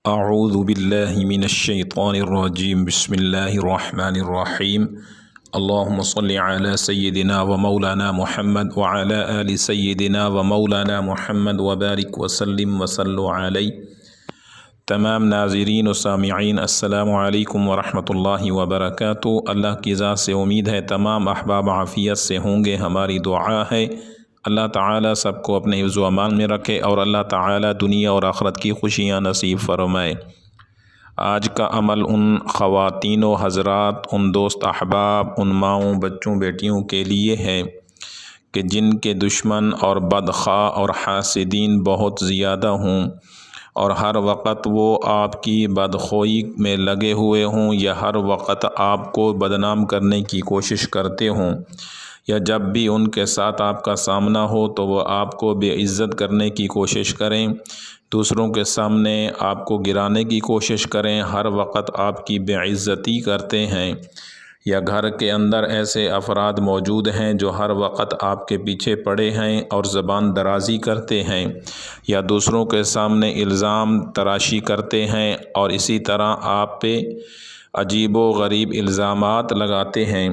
اعوذ باللہ من الشیطان الرجیم بسم اللہ الرحمن الرحیم اللہم صلی علی سیدنا و مولانا محمد وعلی آل سیدنا و مولانا محمد وبارک وسلم وصلو علی۔ تمام ناظرین و سامعین السلام علیکم ورحمۃ اللہ وبرکاتہ۔ اللہ کی ذات سے امید ہے تمام احباب عافیت سے ہوں گے۔ ہماری دعا ہے اللہ تعالیٰ سب کو اپنے حفظ و امان میں رکھے اور اللہ تعالیٰ دنیا اور آخرت کی خوشیاں نصیب فرمائے۔ آج کا عمل ان خواتین و حضرات، ان دوست احباب، ان ماؤں، بچوں، بیٹیوں کے لیے ہے کہ جن کے دشمن اور بدخواہ اور حاسدین بہت زیادہ ہوں اور ہر وقت وہ آپ کی بدخوئی میں لگے ہوئے ہوں یا ہر وقت آپ کو بدنام کرنے کی کوشش کرتے ہوں، یا جب بھی ان کے ساتھ آپ کا سامنا ہو تو وہ آپ کو بے عزت کرنے کی کوشش کریں، دوسروں کے سامنے آپ کو گرانے کی کوشش کریں، ہر وقت آپ کی بے عزتی کرتے ہیں، یا گھر کے اندر ایسے افراد موجود ہیں جو ہر وقت آپ کے پیچھے پڑے ہیں اور زبان درازی کرتے ہیں، یا دوسروں کے سامنے الزام تراشی کرتے ہیں اور اسی طرح آپ پہ عجیب و غریب الزامات لگاتے ہیں،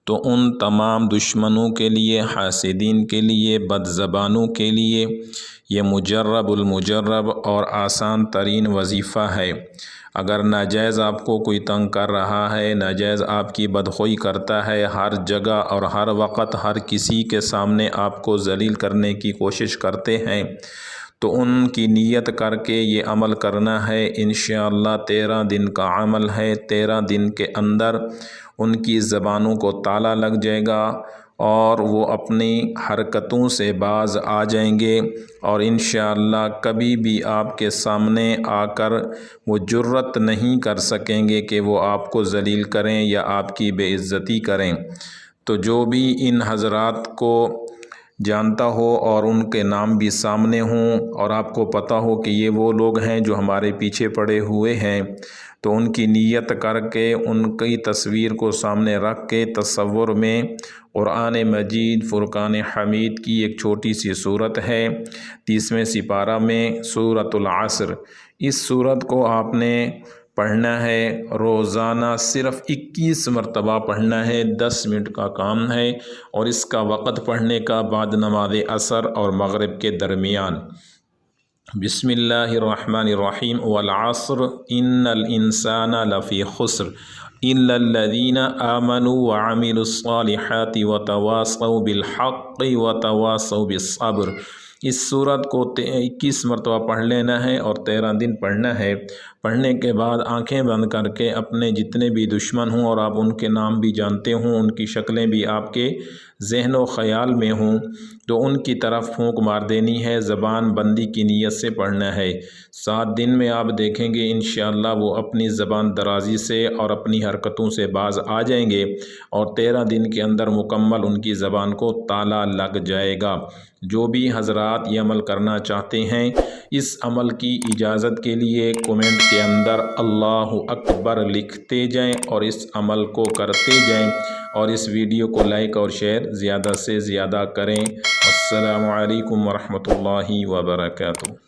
تو ان تمام دشمنوں کے لیے، حاسدین کے لیے، بد زبانوں کے لیے یہ مجرب المجرب اور آسان ترین وظیفہ ہے۔ اگر ناجائز آپ کو کوئی تنگ کر رہا ہے، ناجائز آپ کی بدخوئی کرتا ہے، ہر جگہ اور ہر وقت ہر کسی کے سامنے آپ کو ذلیل کرنے کی کوشش کرتے ہیں، تو ان کی نیت کر کے یہ عمل کرنا ہے۔ انشاءاللہ 13 دن کا عمل ہے، 13 دن کے اندر ان کی زبانوں کو تالا لگ جائے گا اور وہ اپنی حرکتوں سے باز آ جائیں گے، اور انشاءاللہ کبھی بھی آپ کے سامنے آ کر وہ جرأت نہیں کر سکیں گے کہ وہ آپ کو ذلیل کریں یا آپ کی بے عزتی کریں۔ تو جو بھی ان حضرات کو جانتا ہو اور ان کے نام بھی سامنے ہوں اور آپ کو پتہ ہو کہ یہ وہ لوگ ہیں جو ہمارے پیچھے پڑے ہوئے ہیں، تو ان کی نیت کر کے ان کی تصویر کو سامنے رکھ کے تصور میں قرآن مجید فرقان حمید کی ایک چھوٹی سی صورت ہے 30ویں سپارہ میں سورۃ العصر، اس صورت کو آپ نے پڑھنا ہے روزانہ، صرف 21 مرتبہ پڑھنا ہے، 10 منٹ کا کام ہے، اور اس کا وقت پڑھنے کا بعد نماز عصر اور مغرب کے درمیان۔ بسم اللہ الرحمن الرحیم والعصر ان الانسان لفی خسر الا الذین آمنوا وعملوا الصالحات وتواصوا بالحق وتواصوا بالصبر۔ اس صورت کو 21 مرتبہ پڑھ لینا ہے اور 13 دن پڑھنا ہے۔ پڑھنے کے بعد آنکھیں بند کر کے اپنے جتنے بھی دشمن ہوں اور آپ ان کے نام بھی جانتے ہوں، ان کی شکلیں بھی آپ کے ذہن و خیال میں ہوں، تو ان کی طرف پھونک مار دینی ہے، زبان بندی کی نیت سے پڑھنا ہے۔ 7 دن میں آپ دیکھیں گے انشاءاللہ وہ اپنی زبان درازی سے اور اپنی حرکتوں سے باز آ جائیں گے، اور 13 دن کے اندر مکمل ان کی زبان کو تالا لگ جائے گا۔ جو بھی حضرات یہ عمل کرنا چاہتے ہیں، اس عمل کی اجازت کے لیے کومنٹ کے اندر اللہ اکبر لکھتے جائیں اور اس عمل کو کرتے جائیں، اور اس ویڈیو کو لائک اور شیئر زیادہ سے زیادہ کریں۔ السلام علیکم ورحمۃ اللہ وبرکاتہ۔